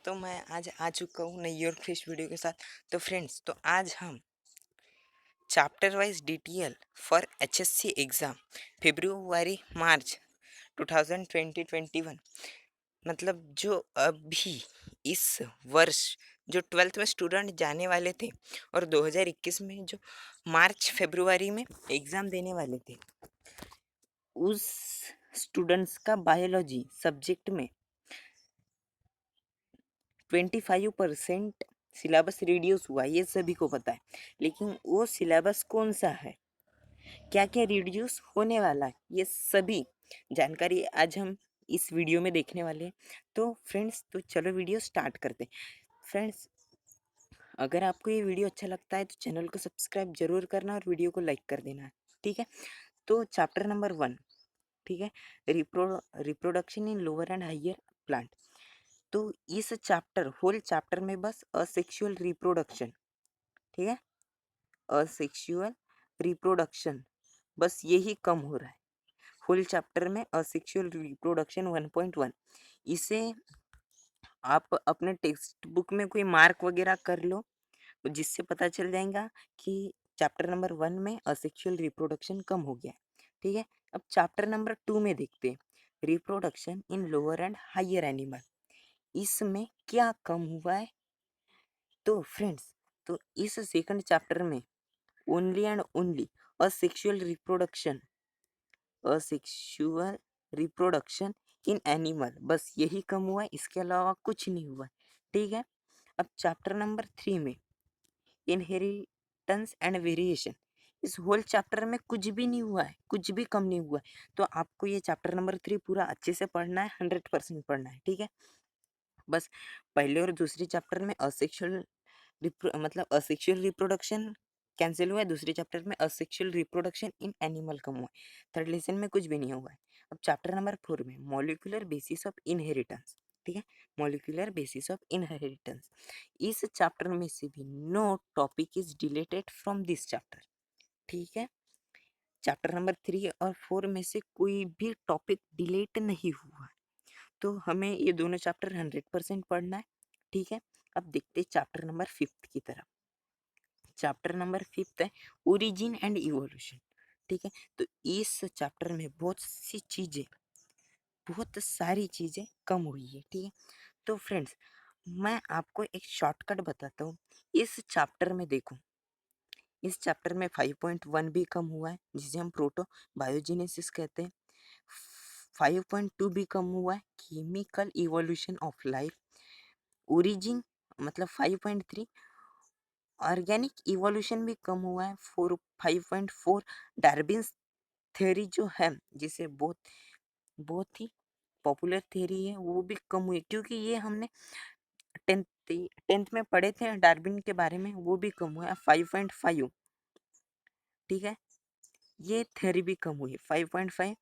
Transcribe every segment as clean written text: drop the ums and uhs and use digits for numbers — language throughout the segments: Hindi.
तो मैं आज आ चुका हूँ नई और फ्रेश वीडियो के साथ। तो फ्रेंड्स, तो आज हम chapter wise detail for HSC exam February March 2021, मतलब जो अभी इस वर्ष जो 12th में स्टूडेंट जाने वाले थे और 2021 में जो मार्च फरवरी में एग्ज़ाम देने वाले थे, उस स्टूडेंट्स का बायोलॉजी सब्जेक्ट में 25% सिलेबस रिड्यूस हुआ, ये सभी को पता है। लेकिन वो सिलेबस कौन सा है, क्या क्या रिड्यूस होने वाला है, ये सभी जानकारी आज हम इस वीडियो में देखने वाले हैं। तो फ्रेंड्स, तो चलो वीडियो स्टार्ट करते हैं। फ्रेंड्स, अगर आपको ये वीडियो अच्छा लगता है तो चैनल को सब्सक्राइब जरूर करना और वीडियो को लाइक कर देना, ठीक है। तो चैप्टर नंबर 1, ठीक है, reproduction in lower and higher plant. तो इस चैप्टर, होल चैप्टर में बस असेक्सुअल रिप्रोडक्शन, ठीक है, असेक्सुअल रिप्रोडक्शन, बस यही कम हो रहा है होल चैप्टर में। असेक्सुअल रिप्रोडक्शन 1.1, इसे आप अपने टेक्स्ट बुक में कोई मार्क वगैरह कर लो, तो जिससे पता चल जाएगा कि चैप्टर नंबर 1 में असेक्सुअल रिप्रोडक्शन कम हो गया है, ठीक है। अब चैप्टर नंबर 2 में देखते हैं, reproduction in lower and higher animal, इसमें क्या कम हुआ है। तो फ्रेंड्स, तो इस सेकंड चैप्टर में only and only asexual reproduction, asexual reproduction in animal, बस यही कम हुआ है, इसके अलावा कुछ नहीं हुआ है, ठीक है। अब चैप्टर नंबर 3 में इनहेरिटेंस एंड वेरिएशन, इस होल चैप्टर में कुछ भी नहीं हुआ है, कुछ भी कम नहीं हुआ है। तो आपको ये चैप्टर नंबर 3 पूरा अच्छे से पढ़ना है, 100% पढ़ना है, ठीक है। बस पहले और दूसरे चैप्टर में असेक्सुअल मतलब असेक्सुअल रिप्रोडक्शन कैंसिल हुआ है, दूसरे चैप्टर में असेक्सुअल रिप्रोडक्शन इन एनिमल कम हुआ है, थर्ड लेसन में कुछ भी नहीं हुआ है। अब चैप्टर नंबर 4 में मॉलिक्यूलर बेसिस ऑफ इनहेरिटेंस, ठीक है, मॉलिक्यूलर बेसिस ऑफ इनहेरिटेंस, इस चैप्टर में से भी no topic is deleted from this chapter, ठीक है। चैप्टर नंबर 3 और 4 में से कोई भी टॉपिक डिलीट नहीं हुआ है। तो हमें ये दोनों चैप्टर 100% पढ़ना है, ठीक है। अब देखते हैं चैप्टर नंबर 5 की तरफ। चैप्टर नंबर 5 है ओरिजिन एंड इवोल्यूशन, ठीक है। तो इस चैप्टर में बहुत सी चीज़ें, बहुत सारी चीज़ें कम हुई है, ठीक है। तो फ्रेंड्स, मैं आपको एक शॉर्टकट बताता हूँ। इस चैप्टर में देखो, इस चैप्टर में 5.1 भी कम हुआ है, जिसे हम प्रोटो बायोजेनेसिस कहते हैं। 5.2 भी कम हुआ है, chemical evolution of life. Origin मतलब 5.3, ऑर्गेनिक इवोल्यूशन भी कम हुआ है। 5.4 डार्विन्स थ्योरी जो है, जिसे बहुत बहुत ही पॉपुलर थ्योरी है, वो भी कम हुई, क्योंकि ये हमने टेंथ टेंथ में पढ़े थे डार्विन के बारे में, वो भी कम हुआ है 5.5, ठीक है। ये थ्योरी भी कम हुई है 5.5,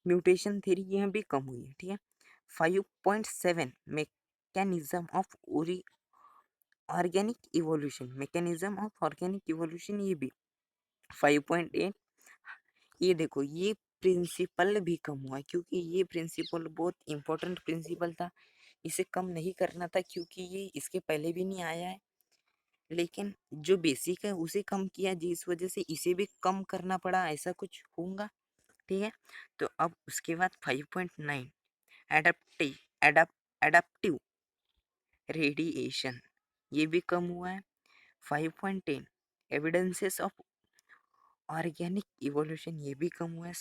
म्यूटेशन थ्योरी यह भी कम हुई है, ठीक है। 5.7 mechanism of organic evolution, mechanism of organic evolution ये भी 5.8। ये देखो, ये प्रिंसिपल भी कम हुआ है, क्योंकि ये प्रिंसिपल बहुत इंपॉर्टेंट प्रिंसिपल था, इसे कम नहीं करना था, क्योंकि ये इसके पहले भी नहीं आया है। लेकिन जो बेसिक है उसे कम किया, जिस वजह से इसे भी कम करना पड़ा, ऐसा कुछ होगा, ठीक है। तो अब उसके बाद 5.9 एडाप्टिव एडाप्टिव रेडिएशन, ये भी कम हुआ है। 5.10 एविडेंसेस ऑफ ऑर्गेनिक इवोल्यूशन, ये भी कम हुआ है।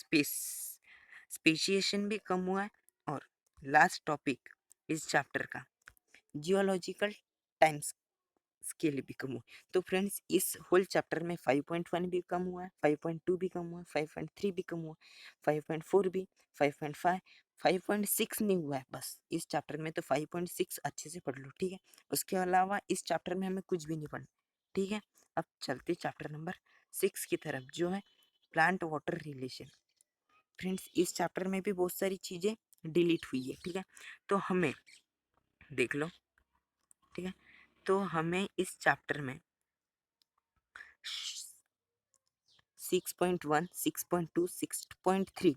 स्पेशिएशन भी कम हुआ है। और लास्ट टॉपिक इस चैप्टर का जियोलॉजिकल टाइम स्केल भी कम हुआ। तो फ्रेंड्स, इस होल चैप्टर में 5.1 भी कम हुआ है, 5.2 भी कम हुआ है, 5.3 भी कम हुआ, 5.4 भी, 5.5, 5.6 नहीं हुआ है। बस इस चैप्टर में तो 5.6 अच्छे से पढ़ लो, ठीक है। उसके अलावा इस चैप्टर में हमें कुछ भी नहीं पढ़ना, ठीक है। अब चलते चैप्टर नंबर 6 की तरफ, जो है प्लांट वाटर रिलेशन। फ्रेंड्स, इस चैप्टर में भी बहुत सारी चीज़ें डिलीट हुई है, ठीक है। तो हमें देख लो, ठीक है। तो हमें इस चैप्टर में 6.1, 6.2, 6.3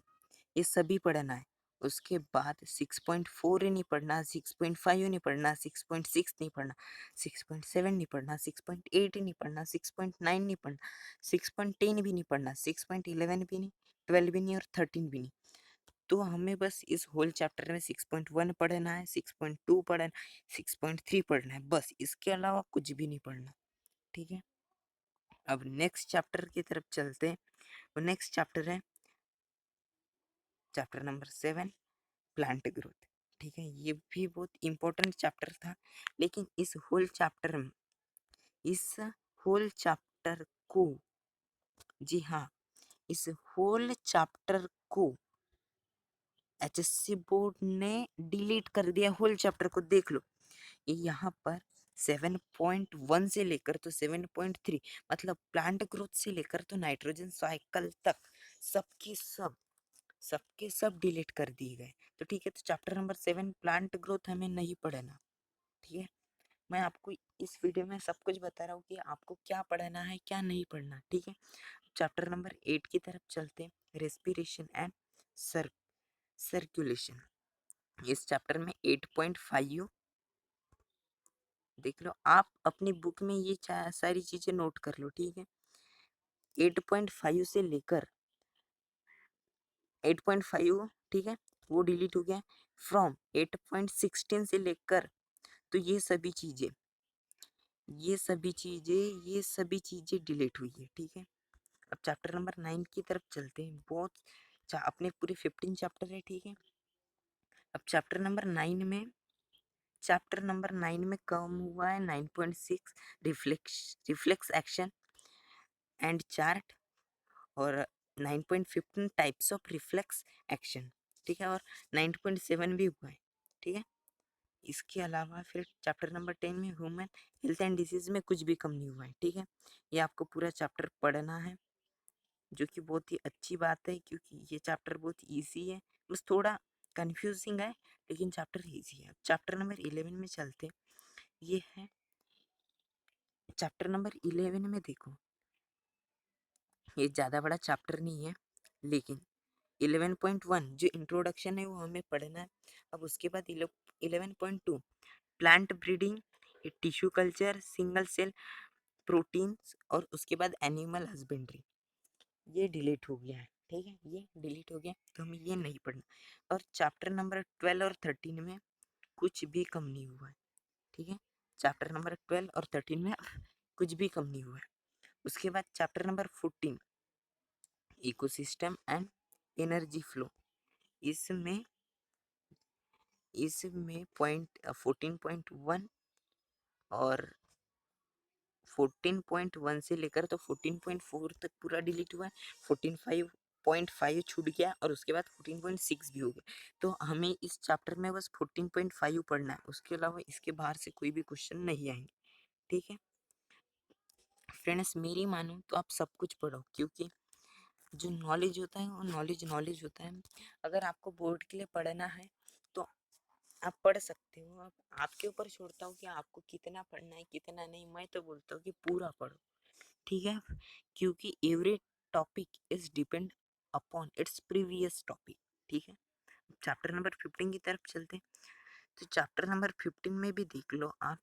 ये सभी पढ़ना है। उसके बाद 6.4 नहीं पढ़ना, 6.5 नहीं पढ़ना, 6.6 नहीं पढ़ना, 6.7 नहीं पढ़ना, 6.8 नहीं पढ़ना, 6.9 नहीं पढ़ना, 6.10 भी नहीं पढ़ना, 6.11 भी नहीं, 12 भी नहीं और 13 भी नहीं। तो हमें बस इस होल चैप्टर में 6.1 पढ़ना है, 6.2 पढ़ना है, 6.3 पढ़ना है, बस इसके अलावा कुछ भी नहीं पढ़ना। ठीक है, अब नेक्स्ट चैप्टर की तरफ चलते हैं। वो नेक्स्ट चैप्टर है चैप्टर नंबर 7, प्लांट ग्रोथ। ठीक है, ये भी बहुत इंपॉर्टेंट चैप्टर था, लेकिन इस होल चैप्टर को, जी हाँ, इस होल चैप्टर को एचएससी बोर्ड ने डिलीट कर दिया। होल चैप्टर को देख लो, यहाँ पर 7.1 से लेकर तो 7.3, मतलब प्लांट ग्रोथ से लेकर तो नाइट्रोजन साइकिल तक सबके सब सबके सब डिलीट कर दिए गए। तो ठीक है, तो चैप्टर नंबर 7 प्लांट ग्रोथ हमें नहीं पढ़ना। ठीक है, मैं आपको इस वीडियो में सब कुछ बता रहा हूँ कि आपको क्या पढ़ना है क्या नहीं पढ़ना। ठीक है, चैप्टर नंबर 8 की तरफ चलते हैं, रेस्पिरेशन एंड सर्कुलेशन। इस चैप्टर में 8.5 देख लो, आप अपनी बुक में ये सारी चीजें नोट कर लो। ठीक है, 8.5 से लेकर 8.5, ठीक है, वो डिलीट हो गया। फ्रॉम 8.16 से लेकर, तो ये सभी चीजें डिलीट हुई है। ठीक है, अब चैप्टर नंबर 9 की तरफ चलते हैं। अपने पूरे 15 चैप्टर है। ठीक है, अब चैप्टर नंबर 9 में कम हुआ है 9.6, रिफ्लेक्स एक्शन एंड चार्ट, और 9.15 टाइप्स ऑफ रिफ्लेक्स एक्शन। ठीक है, और 9.7 भी हुआ है। ठीक है, इसके अलावा फिर चैप्टर नंबर 10 में ह्यूमन हेल्थ एंड डिजीज में कुछ भी कम नहीं हुआ है। ठीक है, ये आपको पूरा चैप्टर पढ़ना है, जो कि बहुत ही अच्छी बात है, क्योंकि ये चैप्टर बहुत इजी है, बस थोड़ा कंफ्यूजिंग है, लेकिन चैप्टर इजी है। चैप्टर नंबर 11 में चलते हैं। ये है चैप्टर नंबर 11 में, देखो ये ज़्यादा बड़ा चैप्टर नहीं है, लेकिन 11.1 जो इंट्रोडक्शन है वो हमें पढ़ना है। अब उसके बाद 11.2 plant breeding, tissue culture, single cell proteins, और उसके बाद एनिमल हस्बेंड्री, ये डिलीट हो गया है। ठीक है, ये डिलीट हो गया, तो हमें ये नहीं पढ़ना। और चैप्टर नंबर 12 और 13 में कुछ भी कम नहीं हुआ है। ठीक है, चैप्टर नंबर 12 और 13 में कुछ भी कम नहीं हुआ है। उसके बाद chapter number 14, ecosystem and energy flow, इसमें इसमें पॉइंट 14.1 और 14.1 से लेकर तो 14.4 तक पूरा डिलीट हुआ है। 14.5 छूट गया, और उसके बाद 14.6 भी हो गया। तो हमें इस चैप्टर में बस 14.5 पढ़ना है, उसके अलावा इसके बाहर से कोई भी क्वेश्चन नहीं आएंगे। ठीक है फ्रेंड्स, मेरी मानो तो आप सब कुछ पढ़ो, क्योंकि जो नॉलेज होता है वो नॉलेज होता है। अगर आपको बोर्ड के लिए पढ़ना है तो आप पढ़ सकते हो। आप आपके ऊपर छोड़ता हूँ कि आपको कितना पढ़ना है कितना नहीं। मैं तो बोलता हूँ कि पूरा पढ़ो। ठीक है, क्योंकि every topic is depend upon its previous topic. ठीक है, चैप्टर नंबर 15 की तरफ चलते हैं। तो चैप्टर नंबर 15 में भी देख लो आप,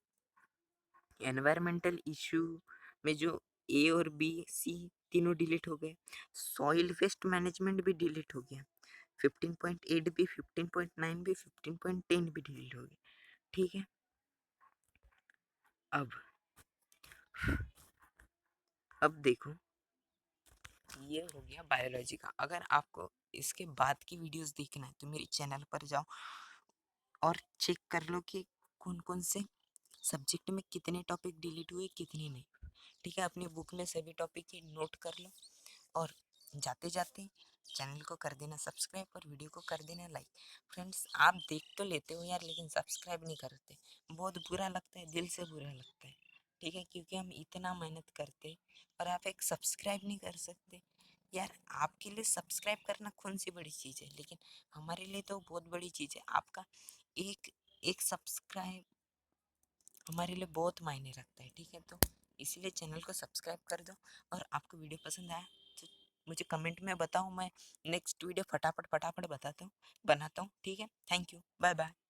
एनवायरमेंटल इशू में जो ए और बी सी तीनों डिलीट हो गए। सॉइल वेस्ट मैनेजमेंट भी डिलीट हो गया। 15.8 भी, 15.9 भी, 15.10 भी डिलीट हो गया। ठीक है, अब देखो, ये हो गया बायोलॉजी का। अगर आपको इसके बाद की वीडियोस देखना है तो मेरे चैनल पर जाओ और चेक कर लो कि कौन कौन से सब्जेक्ट में कितने टॉपिक डिलीट हुए कितने नहीं। ठीक है, अपनी बुक में सभी टॉपिक की नोट कर लो, और जाते जाते चैनल को कर देना सब्सक्राइब और वीडियो को कर देना लाइक। फ्रेंड्स, आप देख तो लेते हो यार, लेकिन सब्सक्राइब नहीं करते, बहुत बुरा लगता है, दिल से बुरा लगता है। ठीक है, क्योंकि हम इतना मेहनत करते और आप एक सब्सक्राइब नहीं कर सकते। यार, आपके लिए सब्सक्राइब करना कौन सी बड़ी चीज़ है, लेकिन हमारे लिए तो बहुत बड़ी चीज़ है। आपका एक एक सब्सक्राइब हमारे लिए बहुत मायने रखता है। ठीक है, तो इसीलिए चैनल को सब्सक्राइब कर दो, और आपको वीडियो पसंद आया तो मुझे कमेंट में बताओ, मैं नेक्स्ट वीडियो फटाफट फटाफट बताता हूँ बनाता हूँ, ठीक है? Thank you, bye bye.